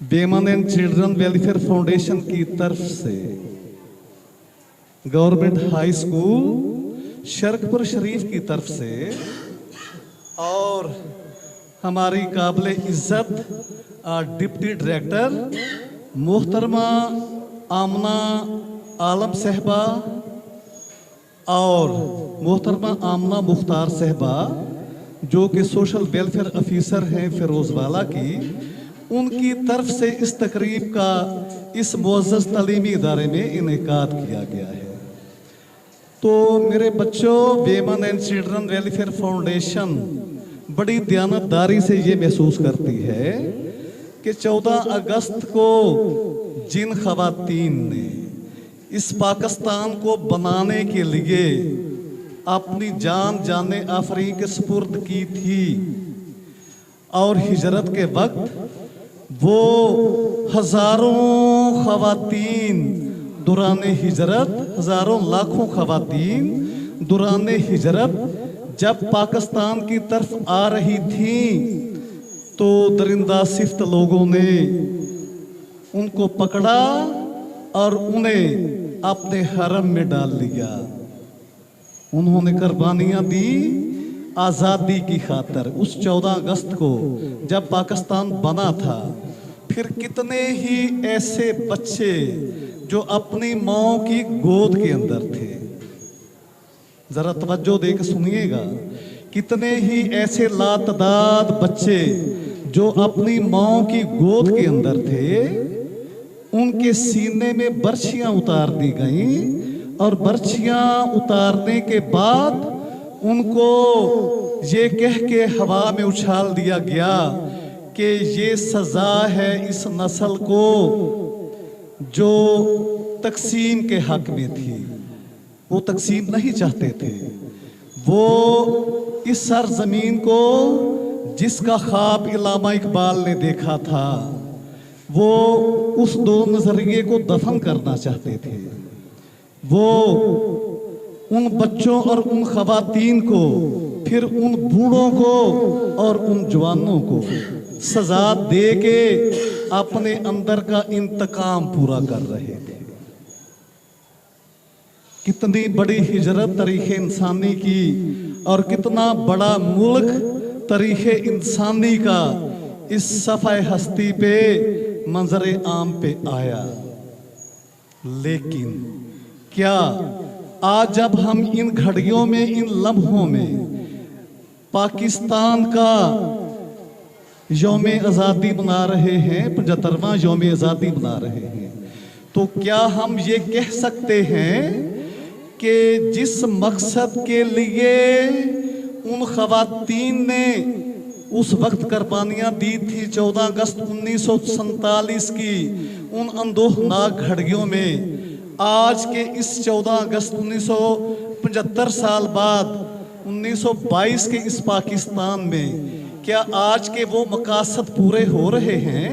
वेमन and children welfare foundation की तरफ से गवर्नमेंट हाई स्कूल शरकपुर शरीफ की तरफ से और हमारी काबिले इज्जत डिप्टी डायरेक्टर मोहतरमा आमना आलम साहबा और मोहतरमा आमना मुख्तार साहबा जो कि सोशल वेलफेयर ऑफिसर हैं फिरोजवाला की, उनकी तरफ से इस तकरीब का इस मुअज़्ज़ज़ तालीमी इदारे में इनेकाद किया गया है। तो मेरे बच्चों, वेमन एंड चिल्ड्रन वेलफेयर फाउंडेशन बड़ी दयानतदारी से ये महसूस करती है कि 14 अगस्त को जिन ख़वातीन ने इस पाकिस्तान को बनाने के लिए अपनी जाने आफरीन के सुपुर्द की थी और हिजरत के वक्त वो हजारों ख़वातीन दौराने हिजरत, हजारों लाखों ख़वातीन दौराने हिजरत जब पाकिस्तान की तरफ आ रही थी तो दरिंदा सिफ्त लोगों ने उनको पकड़ा और उन्हें अपने हरम में डाल लिया। उन्होंने कुर्बानियां दी आज़ादी की खातर। उस 14 अगस्त को जब पाकिस्तान बना था, फिर कितने ही ऐसे बच्चे जो अपनी माँ की गोद के अंदर थे, जरा तवज्जो दे के सुनिएगा, कितने ही ऐसे लातदाद बच्चे जो अपनी माँ की गोद के अंदर थे, उनके सीने में बर्छियां उतार दी गईं और बर्छियां उतारने के बाद उनको ये कह के हवा में उछाल दिया गया कि ये सजा है इस नस्ल को जो तकसीम के हक में थी। वो तकसीम नहीं चाहते थे, वो इस सरजमीन को जिसका ख्वाब इल्लामा इकबाल ने देखा था, वो उस दो नजरिए को दफन करना चाहते थे। वो उन बच्चों और उन ख़वातीन को, फिर उन बूढ़ों को और उन जवानों को सजा दे के अपने अंदर का इंतकाम पूरा कर रहे थे। कितनी बड़ी हिजरत तारीख़ इंसानी की और कितना बड़ा मुल्क तारीख़ इंसानी का इस सफ़ाए हस्ती पे मंजरे आम पे आया। लेकिन क्या आज जब हम इन घड़ियों में, इन लम्हों में पाकिस्तान का यौम आज़ादी मना रहे हैं, 75वां यौम आज़ादी मना रहे हैं, तो क्या हम ये कह सकते हैं कि जिस मकसद के लिए उन ख़वातीन ने उस वक्त कुर्बानियाँ दी थी 14 अगस्त 1947 की उन अंदोहनाक घड़ियों में, आज के इस 14 अगस्त 1975 साल बाद 1922 के इस पाकिस्तान में, क्या आज के वो मकासद पूरे हो रहे हैं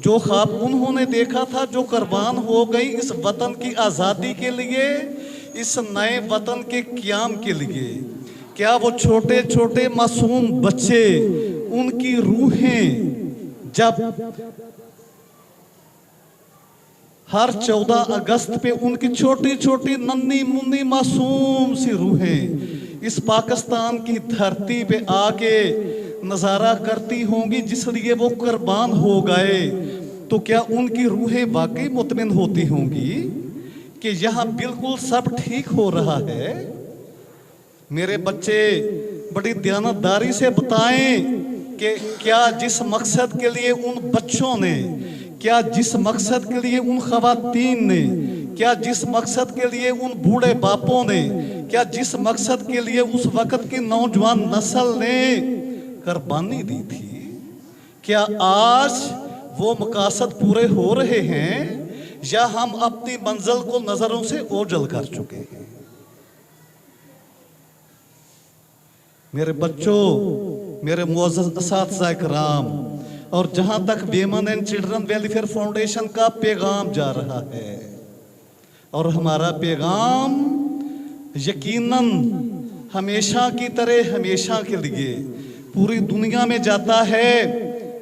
जो ख्वाब उन्होंने देखा था, जो कुर्बान हो गई इस वतन की आज़ादी के लिए, इस नए वतन के क़याम के लिए? क्या वो छोटे छोटे मासूम बच्चे, उनकी रूहें जब हर 14 अगस्त पे उनकी छोटी छोटी नन्ही मुन्नी मासूम सी रूहें इस पाकिस्तान की धरती पे आके नज़ारा करती होंगी जिसलिए वो कुर्बान हो गए, तो क्या उनकी रूहें वाकई मुतमिन होती होंगी कि यहाँ बिल्कुल सब ठीक हो रहा है? मेरे बच्चे बड़ी दयानतदारी से बताएं कि क्या जिस मकसद के लिए उन बच्चों ने, क्या जिस मकसद के लिए उन ख़वातीन ने, क्या जिस मकसद के लिए उन बूढ़े बापों ने, क्या जिस मकसद के लिए उस वक़्त की नौजवान नस्ल ने कुर्बानी दी थी, क्या आज वो मकासद पूरे हो रहे हैं या हम अपनी मंजिल को नज़रों से ओझल कर चुके हैं? मेरे बच्चों, मेरे मुअज़्ज़ज़ असातिज़ा किराम, और जहाँ तक वेमन एंड चिल्ड्रन वेलफेयर फाउंडेशन का पैगाम जा रहा है, और हमारा पैगाम यकीनन हमेशा की तरह हमेशा के लिए पूरी दुनिया में जाता है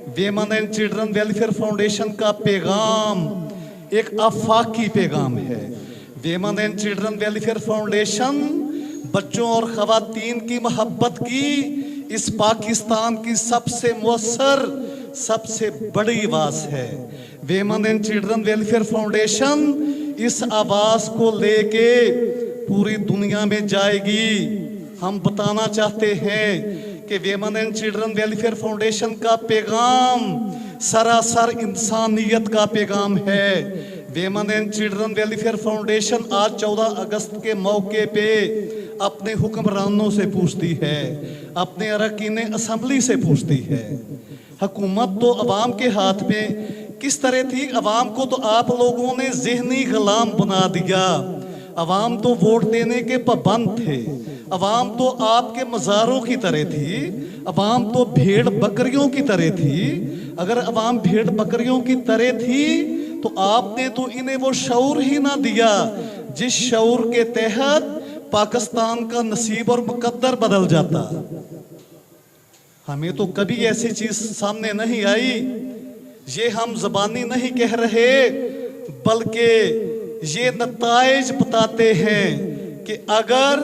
वेमन एंड चिल्ड्रन वेलफेयर फाउंडेशन का पैगाम एक आफाकी पैगाम है। वेमन एंड चिल्ड्रन वेलफेयर फाउंडेशन बच्चों और खवातीन की मोहब्बत की इस पाकिस्तान की सबसे मुअस्सर, सबसे बड़ी आवाज है। वेमन एंड चिल्ड्रन वेलफेयर फाउंडेशन इस आवाज को लेके पूरी दुनिया में जाएगी। हम बताना चाहते हैं कि वेमन एंड चिल्ड्रन वेलफेयर फाउंडेशन का पैगाम सरासर इंसानियत का पैगाम है। वेमन एंड चिल्ड्रन वेलफेयर फाउंडेशन आज 14 अगस्त के मौके पे अपने हुक्मरानों से पूछती है, अपने अरकान असम्बली से पूछती है, हुकूमत तो अवाम के हाथ में किस तरह थी? अवाम को तो आप लोगों ने ज़हनी गुलाम बना दिया। अवाम तो वोट देने के पाबंद थे। अवाम तो आपके मज़ारों की तरह थी। अवाम तो भेड़ बकरियों की तरह थी। अगर अवाम भेड़ बकरियों की तरह थी तो आपने तो इन्हें वो शऊर ही ना दिया जिस शऊर के तहत पाकिस्तान का नसीब और मुकद्दर बदल जाता। हमें तो कभी ऐसी चीज सामने नहीं आई। ये हम ज़बानी नहीं कह रहे, बल्कि ये नताइज बताते हैं कि अगर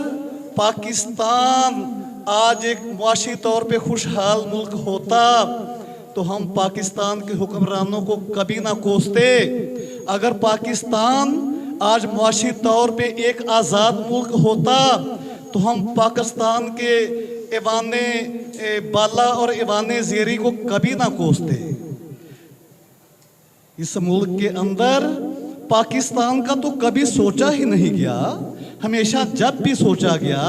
पाकिस्तान आज एक मुआशी तौर पे खुशहाल मुल्क होता तो हम पाकिस्तान के हुक्मरानों को कभी ना कोसते। अगर पाकिस्तान आज मुआशी तौर पे एक आज़ाद मुल्क होता तो हम पाकिस्तान के ऐवाने बाला और ऐवाने ज़ेरी को कभी ना कोसते। इस मुल्क के अंदर पाकिस्तान का तो कभी सोचा ही नहीं गया। हमेशा जब भी सोचा गया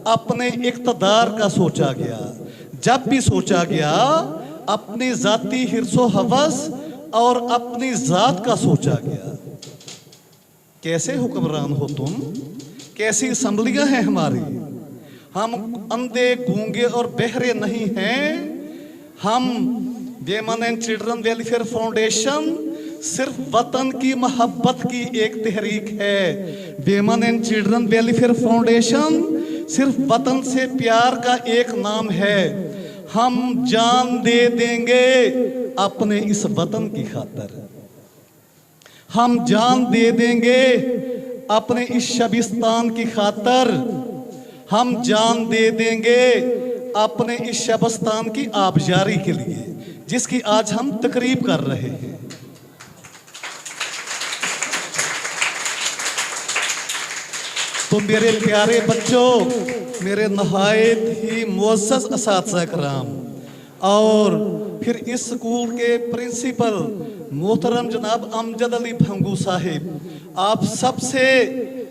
अपने इक़्तिदार का सोचा गया, जब भी सोचा गया अपनी ज़ाती हिर्सो हवस और अपनी ज़ात का सोचा गया। कैसे हुक्मरान हो तुम? कैसी असम्बलियाँ हैं हमारी? हम अंधे, गूंगे और बहरे नहीं हैं। हम वेमन एंड चिल्ड्रन वेलफेयर फाउंडेशन सिर्फ वतन की मोहब्बत की एक तहरीक है। वेमन एंड चिल्ड्रन वेलफेयर फाउंडेशन सिर्फ वतन से प्यार का एक नाम है। हम जान दे देंगे अपने इस वतन की खातिर। हम जान दे देंगे अपने इस शबिस्तान की खातिर। हम जान दे देंगे अपने इस शबिस्तान की आबजारी के लिए, जिसकी आज हम तकरीब कर रहे हैं। तो मेरे प्यारे बच्चों, मेरे नहायत ही मुअज़्ज़ज़ असातिज़ा कराम और फिर इस स्कूल के प्रिंसिपल मोहतरम जनाब अमजद अली भंगू साहिब, आप सबसे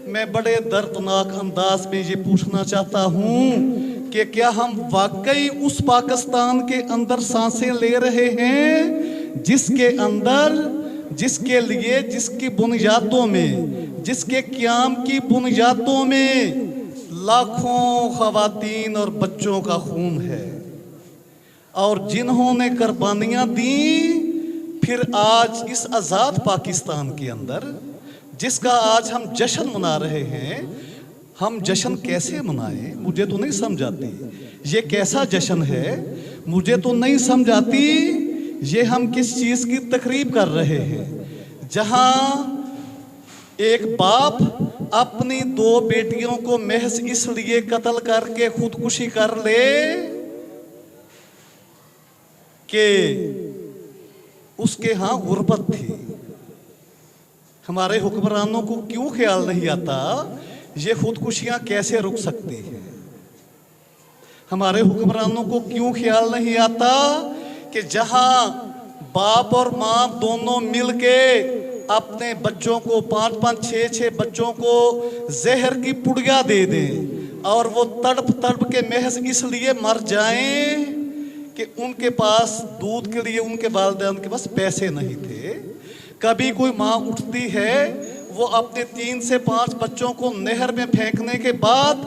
मैं बड़े दर्दनाक अंदाज में ये पूछना चाहता हूँ कि क्या हम वाकई उस पाकिस्तान के अंदर सांसें ले रहे हैं जिसके अंदर, जिसके लिए, जिसकी बुनियादों में, जिसके क़याम की बुनियादों में लाखों ख़वातीन और बच्चों का खून है और जिन्होंने कुर्बानियाँ दी, फिर आज इस आज़ाद पाकिस्तान के अंदर जिसका आज हम जश्न मना रहे हैं, हम जश्न कैसे मनाएं? मुझे तो नहीं समझ आती ये कैसा जश्न है। मुझे तो नहीं समझ आती ये हम किस चीज़ की तकरीब कर रहे हैं, जहां एक बाप अपनी 2 बेटियों को महज इसलिए कत्ल करके खुदकुशी कर ले कि उसके यहाँ गुर्बत थी। हमारे हुक्मरानों को क्यों ख्याल नहीं आता ये खुदकुशियां कैसे रुक सकती हैं? हमारे हुक्मरानों को क्यों ख्याल नहीं आता कि जहां बाप और माँ दोनों मिलके अपने बच्चों को 5-5, 6-6 बच्चों को जहर की पुड़िया दे दें और वो तड़प तड़प के महज इसलिए मर जाएं कि उनके पास दूध के लिए उनके वालिदैन के पास पैसे नहीं थे। कभी कोई माँ उठती है, वो अपने 3 से 5 बच्चों को नहर में फेंकने के बाद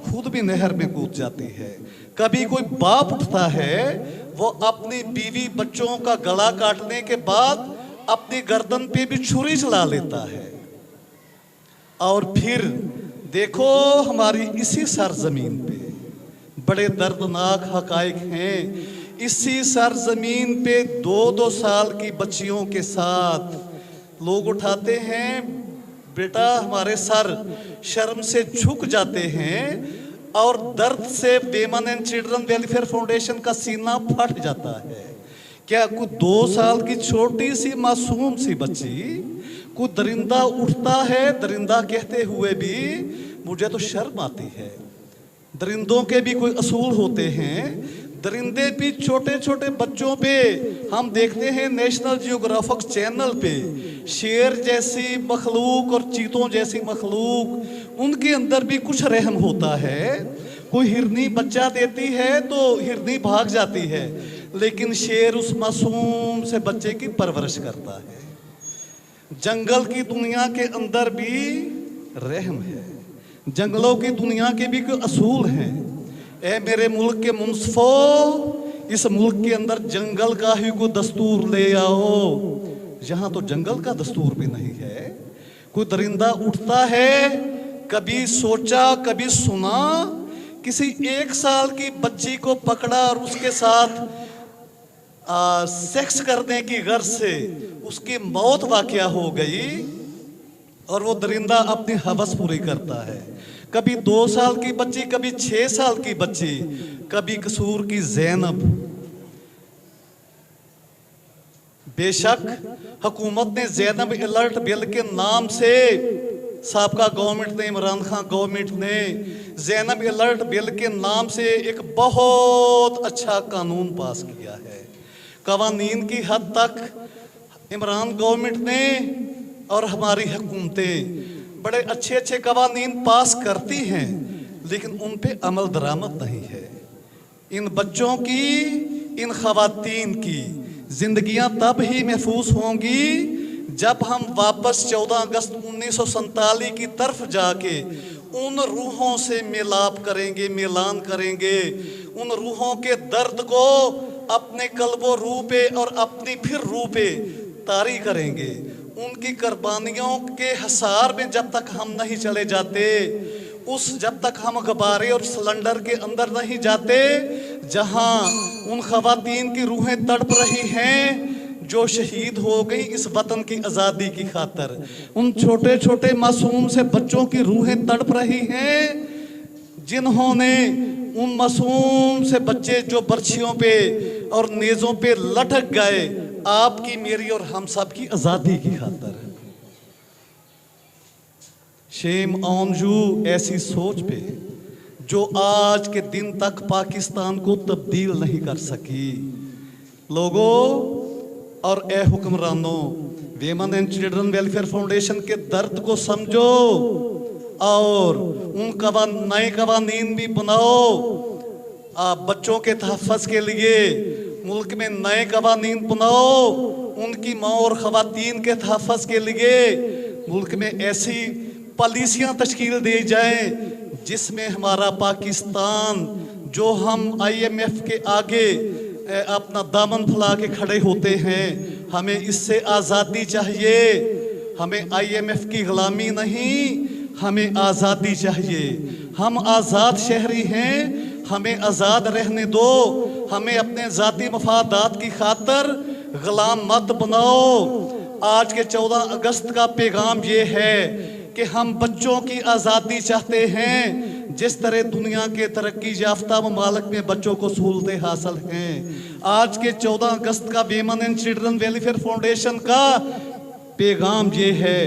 खुद भी नहर में कूद जाती है। कभी कोई बाप उठता है, वो अपनी बीवी बच्चों का गला काटने के बाद अपनी गर्दन पे भी छुरी चला लेता है। और फिर देखो हमारी इसी सरजमीन पे बड़े दर्दनाक हकाइक हैं। इसी सरजमीन पे 2-2 साल की बच्चियों के साथ लोग उठाते हैं, बेटा हमारे सर शर्म से झुक जाते हैं और दर्द से वेमन एंड चिल्ड्रन वेलफेयर फाउंडेशन का सीना फट जाता है। क्या कोई 2 साल की छोटी सी मासूम सी बच्ची, कोई दरिंदा उठता है, दरिंदा कहते हुए भी मुझे तो शर्म आती है। दरिंदों के भी कोई असूल होते हैं। दरिंदे भी छोटे छोटे बच्चों पे हम देखते हैं नेशनल जियोग्राफिक चैनल पे, शेर जैसी मखलूक और चीतों जैसी मखलूक, उनके अंदर भी कुछ रहम होता है। कोई हिरनी बच्चा देती है तो हिरनी भाग जाती है, लेकिन शेर उस मासूम से बच्चे की परवरिश करता है। जंगल की दुनिया के अंदर भी रहम है, जंगलों की दुनिया के भी कोई असूल हैं। ए मेरे मुल्क के मुंसफो, इस मुल्क के अंदर जंगल का ही कोई दस्तूर ले आओ। यहाँ तो जंगल का दस्तूर भी नहीं है। कोई दरिंदा उठता है, कभी सोचा कभी सुना, किसी 1 साल की बच्ची को पकड़ा और उसके साथ सेक्स करने की गर्ज से उसकी मौत वाक़या हो गई और वो दरिंदा अपनी हवस पूरी करता है। कभी 2 साल की बच्ची, कभी 6 साल की बच्ची, कभी कसूर की ज़ैनब। बेशक हुकूमत ने ज़ैनब अलर्ट बिल के नाम से, साबका गवर्नमेंट ने, इमरान खान गवर्नमेंट ने ज़ैनब अलर्ट बिल के नाम से एक बहुत अच्छा कानून पास किया है। कवानीन की हद तक इमरान गवर्नमेंट ने और हमारी हुकूमतें बड़े अच्छे अच्छे कवानीन पास करती हैं, लेकिन उन पे अमल दरामद नहीं है। इन बच्चों की, इन खवातीन की जिंदगियां तब ही महफूज होंगी जब हम वापस 14 अगस्त 1947 की तरफ जाके उन रूहों से मिलाप करेंगे, मिलान करेंगे, उन रूहों के दर्द को अपने कल्बो रूह पे और अपनी फिर रूह पे तारी करेंगे। उनकी कुर्बानियों के हसार में जब तक हम नहीं चले जाते, जब तक हम गुब्बारे और सिलेंडर के अंदर नहीं जाते, जहां उन खवातीन की रूहें तड़प रही हैं जो शहीद हो गई इस वतन की आज़ादी की खातर, उन छोटे छोटे मासूम से बच्चों की रूहें तड़प रही हैं जिन्होंने, उन मासूम से बच्चे जो बर्छियों पे और नेज़ों पे लटक गए आपकी, मेरी और हम सब की आज़ादी की खातर। शेम ऑन यू ऐसी सोच पे जो आज के दिन तक पाकिस्तान को तब्दील नहीं कर सकी। लोगों और ए हुक्मरानों, वेमन एंड चिल्ड्रन वेलफेयर फाउंडेशन के दर्द को समझो और उन नए कवानीन भी बनाओ। आप बच्चों के तहफ़्फ़ुज़ के लिए मुल्क में नए कवानीन बनाओ, उनकी माँ और खवातीन के तहफ़्फ़ुज़ के लिए मुल्क में ऐसी पॉलिसियाँ तश्कील दी जाएं जिसमें हमारा पाकिस्तान, जो हम IMF के आगे अपना दामन फैला के खड़े होते हैं, हमें इससे आज़ादी चाहिए। हमें IMF की गुलामी नहीं, हमें आज़ादी चाहिए। हम आज़ाद शहरी हैं, हमें आज़ाद रहने दो। हमें अपने ज़ाती मफादात की खातर गुलाम मत बनाओ। आज के 14 अगस्त का पैगाम ये है कि हम बच्चों की आज़ादी चाहते हैं। जिस तरह दुनिया के तरक्की याफ्ता ममालिक में बच्चों को सहूलतें हासिल हैं, आज के 14 अगस्त का वेमन एंड चिल्ड्रन वेलफेयर फाउंडेशन का पैगाम ये है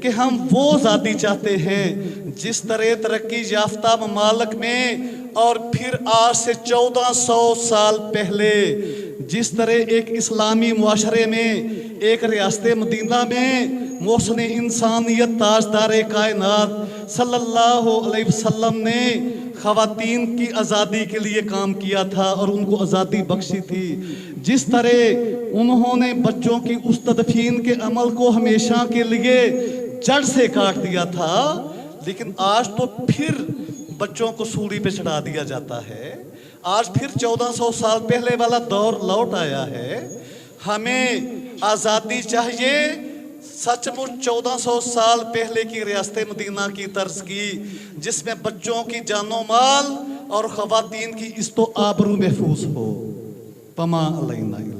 कि हम वो आज़ादी चाहते हैं जिस तरह तरक्की याफ्ता ममालिक में और फिर आज से 1400 साल पहले जिस तरह एक इस्लामी मुआशरे में, एक रियासत मदीना में मोहसिन इंसानियत ताजदार कायनात सल्लल्लाहु अलैहि वसल्लम ने खवातीन की आज़ादी के लिए काम किया था और उनको आज़ादी बख्शी थी, जिस तरह उन्होंने बच्चों की उस तदफीन के अमल को हमेशा के लिए जड़ से काट दिया था, लेकिन आज तो फिर बच्चों को सूली पे चढ़ा दिया जाता है। आज फिर 1400 साल पहले वाला दौर लौट आया है। हमें आज़ादी चाहिए सचमुच 1400 साल पहले की रियासत मदीना की तर्ज की, जिसमें बच्चों की जानो माल और खवातीन की इज्जत आबरू महफूज हो। वमा अलैना इल्ला